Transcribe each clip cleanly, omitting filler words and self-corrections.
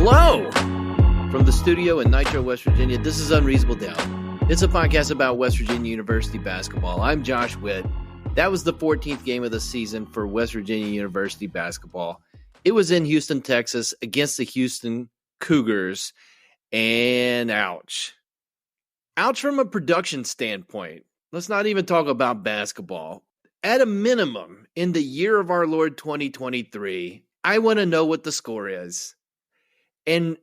Hello from the studio in Nitro, West Virginia. This is Unreasonable. It's a podcast about West Virginia University basketball. I'm Josh Witt. That was the 14th game of the season for West Virginia University basketball. It was in Houston, Texas against the Houston Cougars. And ouch. Ouch from a production standpoint. Let's not even talk about basketball. At a minimum, in the year of our Lord 2023, I want to know what the score is. And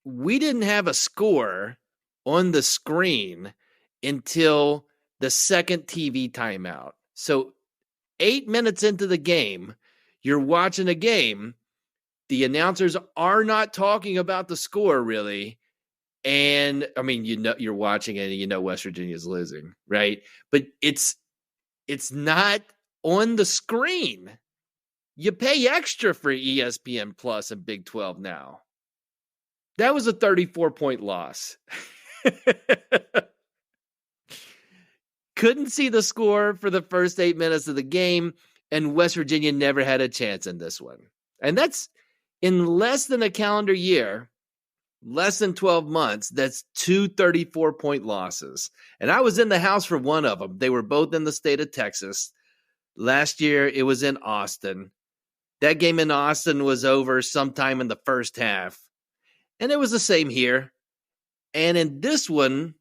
we didn't have a score on the screen until the second TV timeout. So 8 minutes into the game, you're watching a game. The announcers are not talking about the score really. And I mean, you know, you're watching it and you know West Virginia's losing, right? But it's not on the screen. You pay extra for ESPN Plus and Big 12 now. That was a 34-point loss. Couldn't see the score for the first 8 minutes of the game, and West Virginia never had a chance in this one. And that's in less than a calendar year, less than 12 months, that's two 34-point losses. And I was in the house for one of them. They were both in the state of Texas. Last year, it was in Austin. That game in Austin was over sometime in the first half. And it was the same here. And in this one,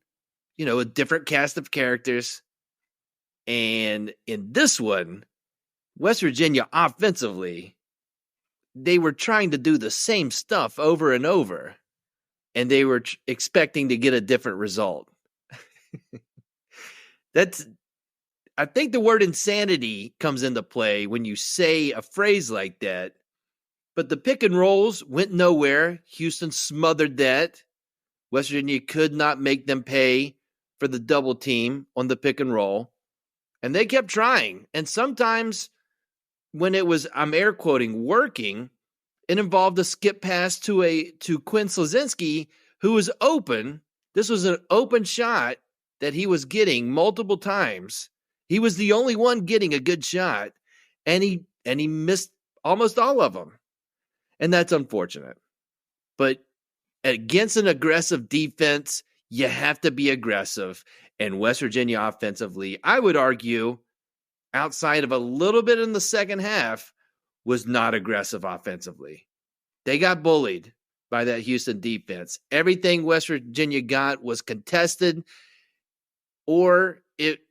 you know, a different cast of characters. And in this one, West Virginia offensively, they were trying to do the same stuff over and over. And they were expecting to get a different result. I think the word insanity comes into play when you say a phrase like that. But the pick and rolls went nowhere. Houston smothered that. West Virginia could not make them pay for the double team on the pick and roll. And they kept trying. And sometimes when it was, I'm air quoting, working, it involved a skip pass to Quinn Slazinski, who was open. This was an open shot that he was getting multiple times. He was the only one getting a good shot, and he missed almost all of them. And that's unfortunate. But against an aggressive defense, you have to be aggressive. And West Virginia offensively, I would argue, outside of a little bit in the second half, was not aggressive offensively. They got bullied by that Houston defense. Everything West Virginia got was contested, or it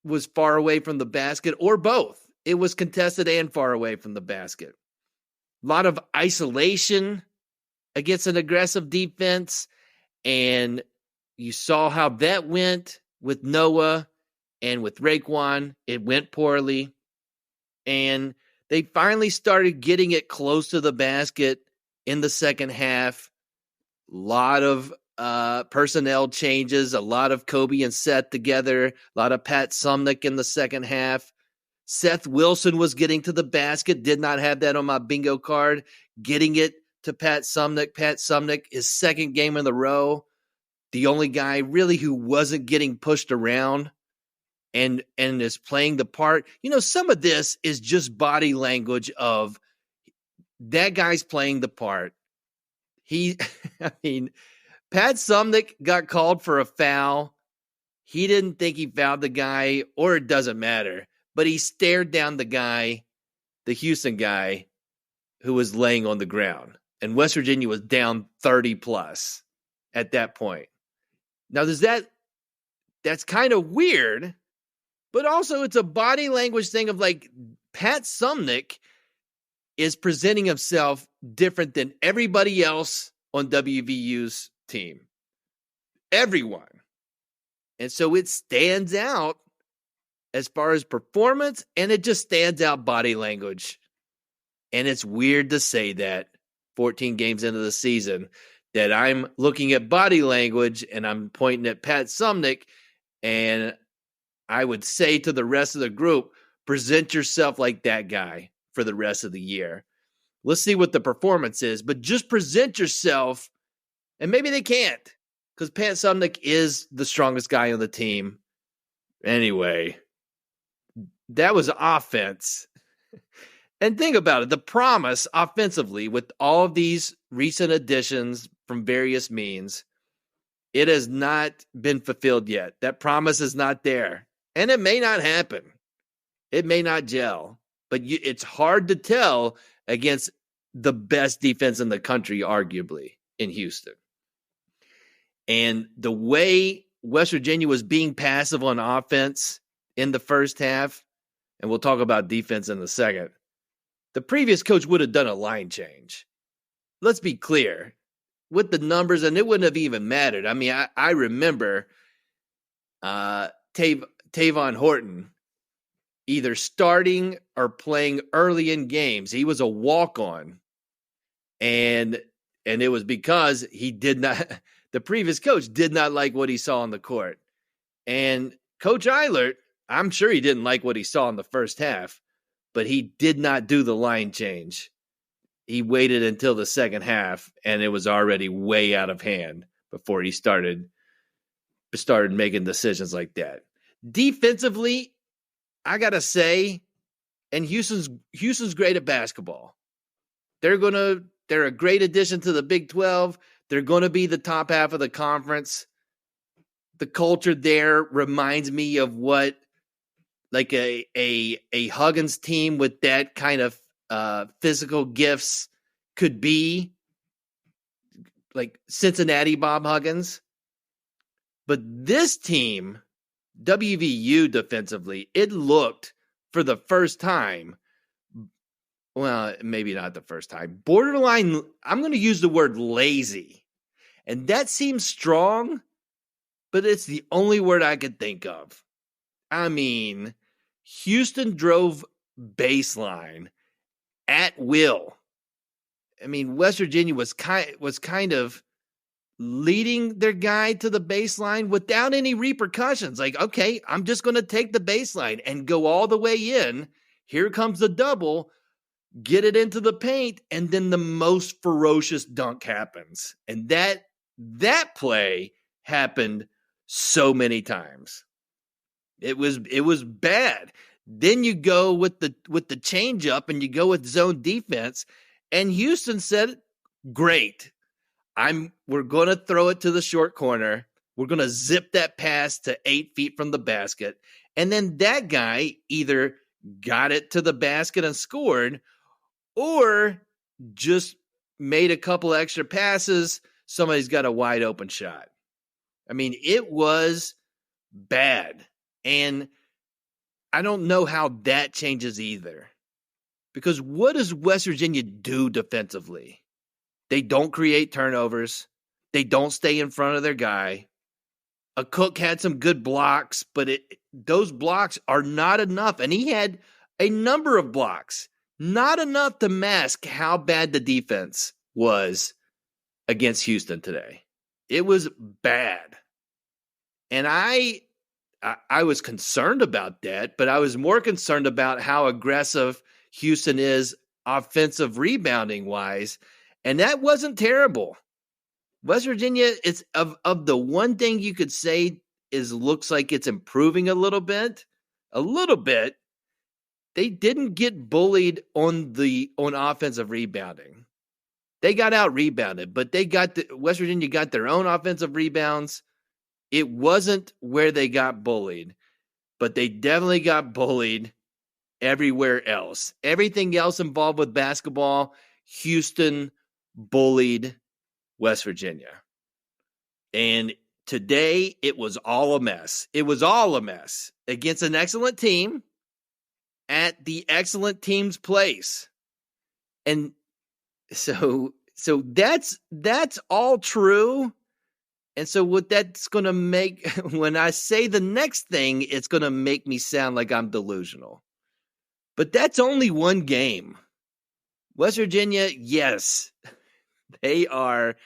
was far away from the basket, or both. It was contested and far away from the basket. A lot of isolation against an aggressive defense, and you saw how that went with Noah and with Raekwon. It went poorly, and they finally started getting it close to the basket in the second half. A lot of personnel changes, a lot of Kobe and Seth together, a lot of Pat Sumnick in the second half. Seth Wilson was getting to the basket, did not have that on my bingo card, getting it to Pat Sumnick. Pat Sumnick, his second game in a row, the only guy really who wasn't getting pushed around and is playing the part. You know, some of this is just body language of that guy's playing the part. Pat Sumnick got called for a foul. He didn't think he fouled the guy, or it doesn't matter. But he stared down the guy, the Houston guy, who was laying on the ground. And West Virginia was down 30 plus at that point. Now, that's kind of weird, but also it's a body language thing of like Pat Sumnick is presenting himself different than everybody else on WVU's team. Everyone. And so it stands out as far as performance, and it just stands out body language. And it's weird to say that 14 games into the season that I'm looking at body language and I'm pointing at Pat Sumnick, and I would say to the rest of the group, present yourself like that guy for the rest of the year. Let's see what the performance is, but just present yourself. And maybe they can't, because Pat Sumnick is the strongest guy on the team. Anyway, that was offense. And think about it, the promise offensively with all of these recent additions from various means, it has not been fulfilled yet. That promise is not there. And it may not happen. It may not gel. But it's hard to tell against the best defense in the country, arguably, in Houston. And the way West Virginia was being passive on offense in the first half, and we'll talk about defense in a second, the previous coach would have done a line change. Let's be clear. With the numbers, and it wouldn't have even mattered. I mean, I remember Tavon Horton either starting or playing early in games. He was a walk-on. And it was because he did not – the previous coach did not like what he saw on the court. And Coach Eilert, I'm sure he didn't like what he saw in the first half, but he did not do the line change. He waited until the second half, and it was already way out of hand before he started making decisions like that. Defensively, I got to say, and Houston's great at basketball. They're a great addition to the Big 12. They're going to be the top half of the conference. The culture there reminds me of what like a Huggins team with that kind of physical gifts could be, like Cincinnati Bob Huggins. But this team, WVU defensively, it looked for the first time, well, maybe not the first time, borderline, I'm going to use the word lazy. And that seems strong, but it's the only word I could think of. I mean, Houston drove baseline at will. I mean, West Virginia was kind of leading their guy to the baseline without any repercussions. Like, okay, I'm just going to take the baseline and go all the way in. Here comes the double, get it into the paint, and then the most ferocious dunk happens. And that play happened so many times. It was bad. Then you go with the change up and you go with zone defense, and Houston said, "Great. We're going to throw it to the short corner. We're going to zip that pass to 8 feet from the basket." And then that guy either got it to the basket and scored, or just made a couple extra passes. Somebody's got a wide open shot. I mean, it was bad. And I don't know how that changes either. Because what does West Virginia do defensively? They don't create turnovers. They don't stay in front of their guy. A Cook had some good blocks, but those blocks are not enough. And he had a number of blocks, not enough to mask how bad the defense was against Houston today. It was bad. And I was concerned about that, but I was more concerned about how aggressive Houston is offensive rebounding wise. And that wasn't terrible. West Virginia, it's of the one thing you could say is looks like it's improving a little bit. They didn't get bullied on offensive rebounding. They got out rebounded, but West Virginia got their own offensive rebounds. It wasn't where they got bullied, but they definitely got bullied everywhere else. Everything else involved with basketball, Houston bullied West Virginia. And today, it was all a mess. It was all a mess against an excellent team at the excellent team's place. And so that's all true. And so what that's going to make, when I say the next thing, it's going to make me sound like I'm delusional. But that's only one game. West Virginia, yes, they are,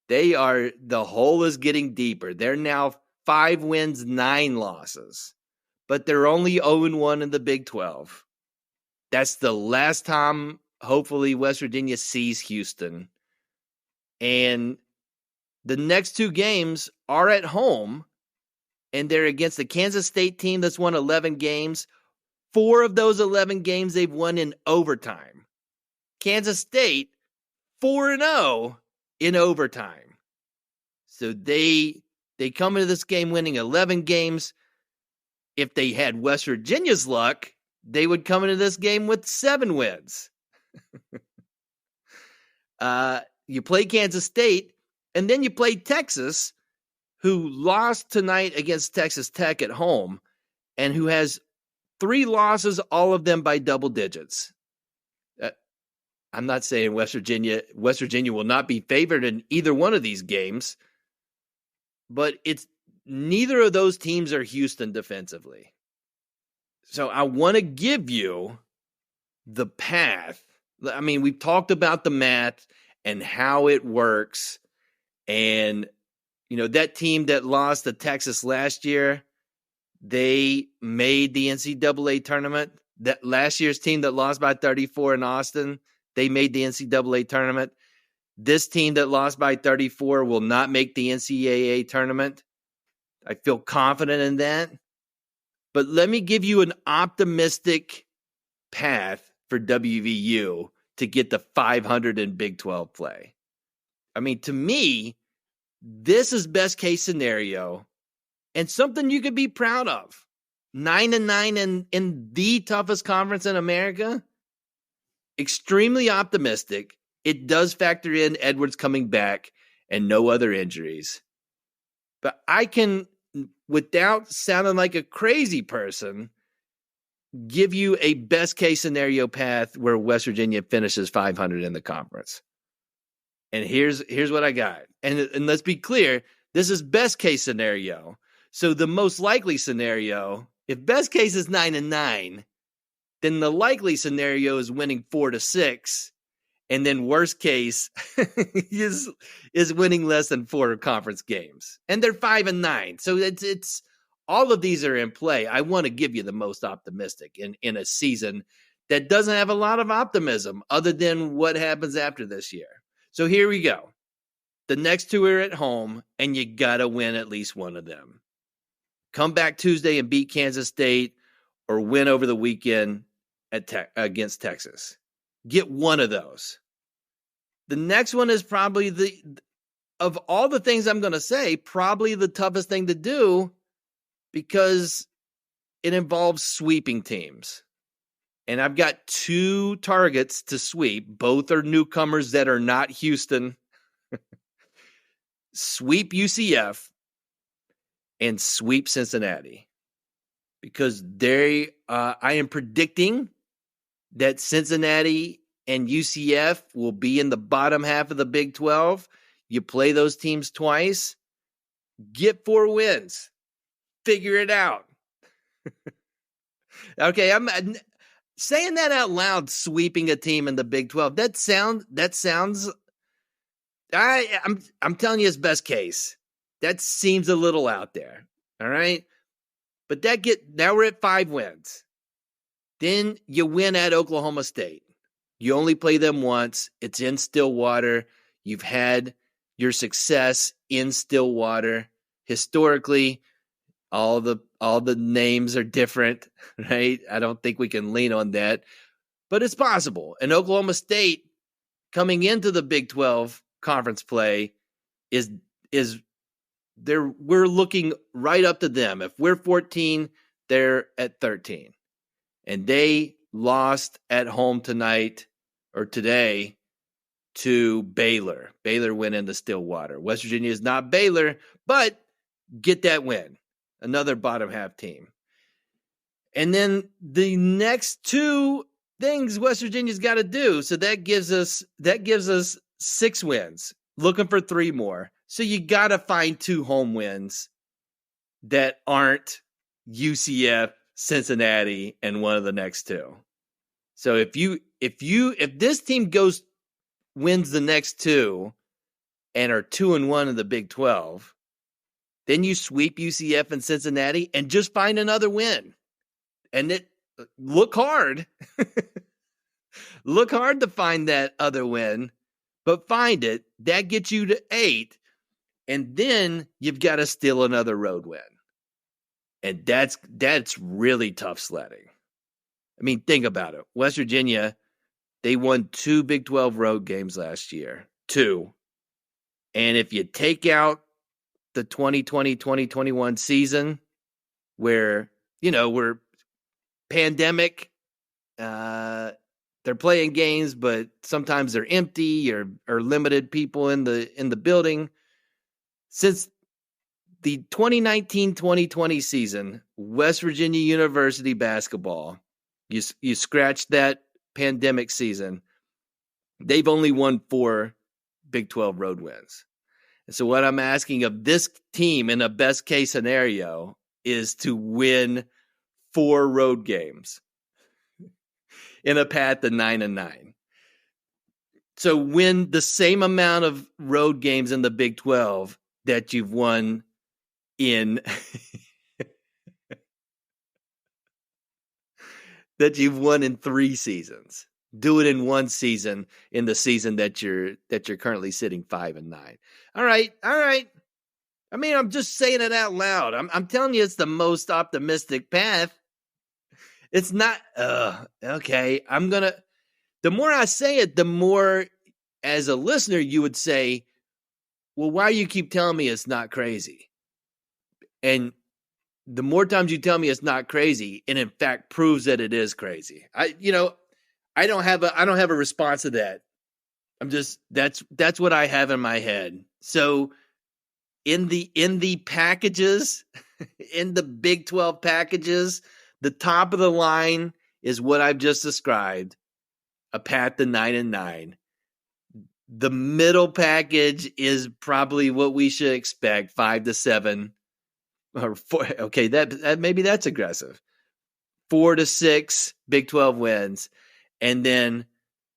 the hole is getting deeper. They're now 5 wins, 9 losses, but they're only 0-1 in the Big 12. That's the last time, hopefully, West Virginia sees Houston. And the next 2 games are at home, and they're against the Kansas State team that's won 11 games, 4 of those 11 games they've won in overtime. Kansas State, 4-0 in overtime. So they come into this game winning 11 games. If they had West Virginia's luck, they would come into this game with 7 wins. You play Kansas State, and then you play Texas, who lost tonight against Texas Tech at home, and who has 3 losses, all of them by double digits. I'm not saying West Virginia will not be favored in either one of these games, but it's neither of those teams are Houston defensively. So I want to give you the path. I mean, we've talked about the math and how it works. And, that team that lost to Texas last year, they made the NCAA tournament. That last year's team that lost by 34 in Austin, they made the NCAA tournament. This team that lost by 34 will not make the NCAA tournament. I feel confident in that. But let me give you an optimistic path for WVU to get to 500 in Big 12 play. I mean, to me, this is best case scenario and something you could be proud of. 9-9 in the toughest conference in America. Extremely optimistic. It does factor in Edwards coming back and no other injuries. But I can, without sounding like a crazy person, give you a best case scenario path where West Virginia finishes 500 in the conference. And here's what I got. And let's be clear, this is best case scenario. So the most likely scenario, if best case is 9-9, then the likely scenario is winning 4-6. And then worst case is winning less than 4 conference games. And they're 5-9. So it's all of these are in play. I want to give you the most optimistic in a season that doesn't have a lot of optimism other than what happens after this year. So here we go. The next 2 are at home, and you got to win at least one of them. Come back Tuesday and beat Kansas State or win over the weekend against Texas. Get one of those. The next one is probably of all the things I'm going to say, probably the toughest thing to do because it involves sweeping teams. And I've got 2 targets to sweep. Both are newcomers that are not Houston. Sweep UCF and sweep Cincinnati. Because I am predicting that Cincinnati and UCF will be in the bottom half of the Big 12. You play those teams twice. Get 4 wins. Figure it out. Okay, I'm saying that out loud, sweeping a team in the Big 12. That sounds I'm telling you it's best case. That seems a little out there. All right? But now we're at 5 wins. Then you win at Oklahoma State. You only play them once. It's in Stillwater. You've had your success in Stillwater. Historically, all the names are different, right? I don't think we can lean on that, but it's possible. And Oklahoma State coming into the Big 12 conference play we're looking right up to them. If we're 14, they're at 13. And they lost at home tonight or today to Baylor. Baylor went into Stillwater. West Virginia is not Baylor, but get that win. Another bottom half team. And then the next 2 things West Virginia's got to do. So that gives us 6 wins. Looking for 3 more. So you got to find 2 home wins that aren't UCF, Cincinnati, and one of the next 2. So if this team wins the next 2 and are 2-1 in the Big 12, then you sweep UCF and Cincinnati and just find another win. And look hard. Look hard to find that other win, but find it. That gets you to 8. And then you've got to steal another road win. And that's really tough sledding. I mean, think about it. West Virginia, they won 2 Big 12 road games last year. 2. And if you take out the 2020-2021 season where, we're pandemic, they're playing games, but sometimes they're empty or limited people in the building. Since the 2019-2020 season, West Virginia University basketball, you scratch that pandemic season, they've only won 4 Big 12 road wins. And so what I'm asking of this team in a best case scenario is to win 4 road games in a path to 9-9. So win the same amount of road games in the Big 12 that you've won in that you've won in 3 seasons. Do it in 1 season, in the season that you're currently sitting 5-9. All right. I mean, I'm just saying it out loud. I'm telling you, it's the most optimistic path. It's not. Okay. The more I say it, the more, as a listener, you would say, "Well, why do you keep telling me it's not crazy?" And the more times you tell me it's not crazy, it in fact proves that it is crazy. I don't have a response to that. I'm just that's what I have in my head. So in the packages, in the Big 12 packages, the top of the line is what I've just described, a path to 9-9. The middle package is probably what we should expect, 5-7 or 4. Okay, that maybe that's aggressive. 4-6 Big 12 wins. And then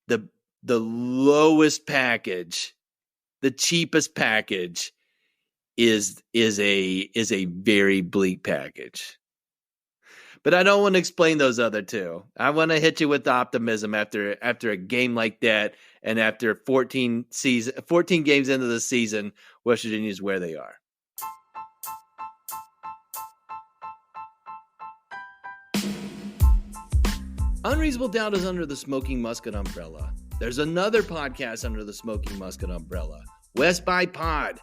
the lowest package, the cheapest package is a very bleak package. But I don't want to explain those other 2. I want to hit you with optimism after a game like that, and after 14 games into the season, West Virginia is where they are. Unreasonable Doubt is under the Smoking Musket umbrella. There's another podcast under the Smoking Musket umbrella, West by Pod.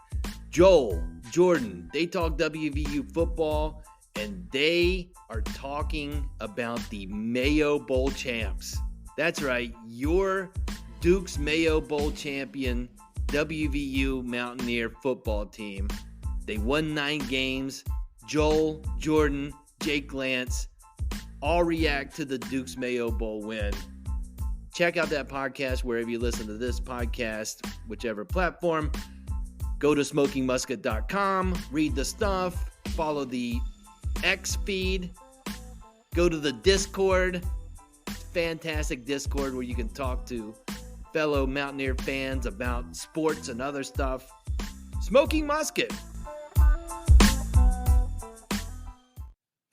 Joel, Jordan, they talk WVU football, and they are talking about the Mayo Bowl champs. That's right, your Duke's Mayo Bowl champion, WVU Mountaineer football team. They won 9 games. Joel, Jordan, Jake Lance all react to the Duke's Mayo Bowl win. Check out that podcast wherever you listen to this podcast, whichever platform. Go to smokingmusket.com, read the stuff, follow the X feed, go to the Discord. Fantastic Discord where you can talk to fellow Mountaineer fans about sports and other stuff. Smoking Musket.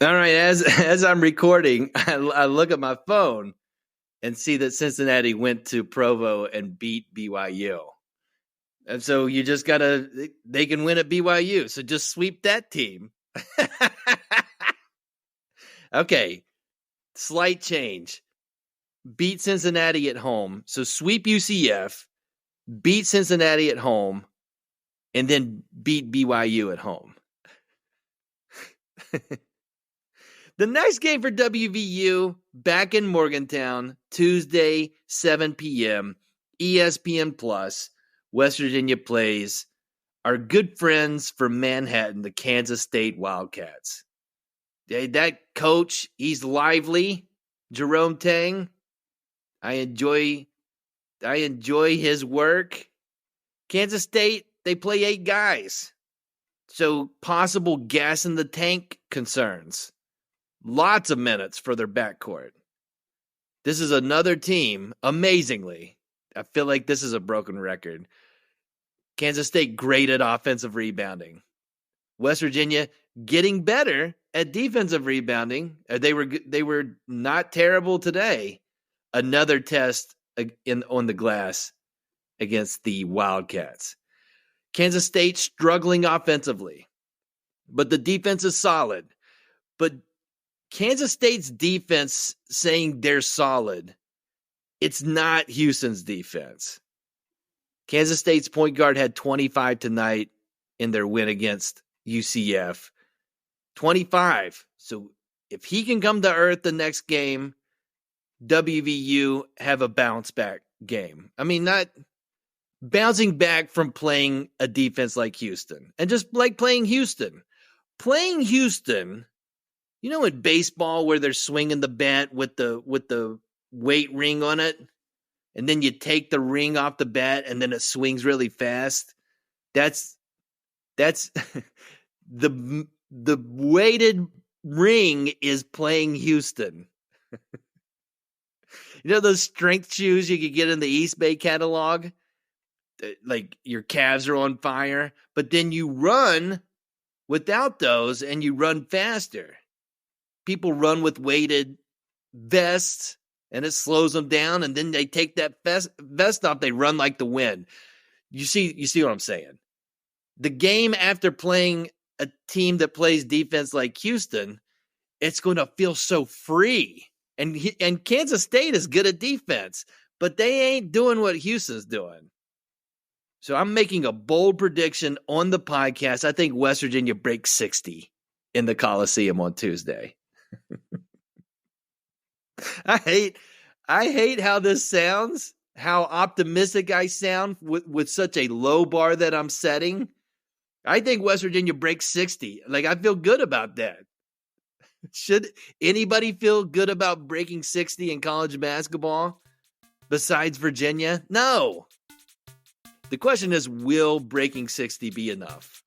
All right, as I'm recording, I look at my phone and see that Cincinnati went to Provo and beat BYU. And so you just they can win at BYU. So just sweep that team. Okay, slight change. Beat Cincinnati at home. So sweep UCF, beat Cincinnati at home, and then beat BYU at home. The next game for WVU, back in Morgantown, Tuesday, 7 p.m., ESPN Plus. West Virginia plays our good friends from Manhattan, the Kansas State Wildcats. That coach, he's lively, Jerome Tang. I enjoy his work. Kansas State, they play 8 guys. So possible gas in the tank concerns. Lots of minutes for their backcourt. This is another team, amazingly. I feel like this is a broken record. Kansas State great at offensive rebounding. West Virginia getting better at defensive rebounding. They were not terrible today. Another test on the glass against the Wildcats. Kansas State struggling offensively, but the defense is solid. But Kansas State's defense saying they're solid. It's not Houston's defense. Kansas State's point guard had 25 tonight in their win against UCF. 25. So if he can come to earth the next game, WVU have a bounce back game. I mean, not bouncing back from playing a defense like Houston. And just like playing Houston. Playing Houston, you know, in baseball where they're swinging the bat with the weight ring on it, and then you take the ring off the bat and then it swings really fast. That's the weighted ring is playing Houston. You know those strength shoes you could get in the East Bay catalog? Like your calves are on fire, but then you run without those and you run faster. People run with weighted vests and it slows them down, and then they take that vest off, they run like the wind. You see what I'm saying? The game after playing a team that plays defense like Houston, it's going to feel so free. And Kansas State is good at defense, but they ain't doing what Houston's doing. So I'm making a bold prediction on the podcast. I think West Virginia breaks 60 in the Coliseum on Tuesday. I hate how this sounds, how optimistic I sound with such a low bar that I'm setting. I think West Virginia breaks 60. Like, I feel good about that. Should anybody feel good about breaking 60 in college basketball besides Virginia? No. The question is, will breaking 60 be enough?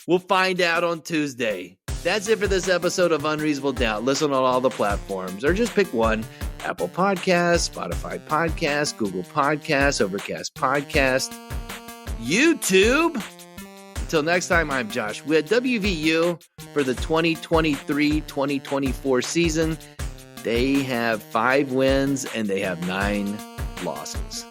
We'll find out on Tuesday. That's it for this episode of Unreasonable Doubt. Listen on all the platforms, or just pick one. Apple Podcasts, Spotify Podcasts, Google Podcasts, Overcast Podcast, YouTube. Until next time, I'm Josh Witt, WVU, for the 2023-2024 season. They have 5 wins and they have 9 losses.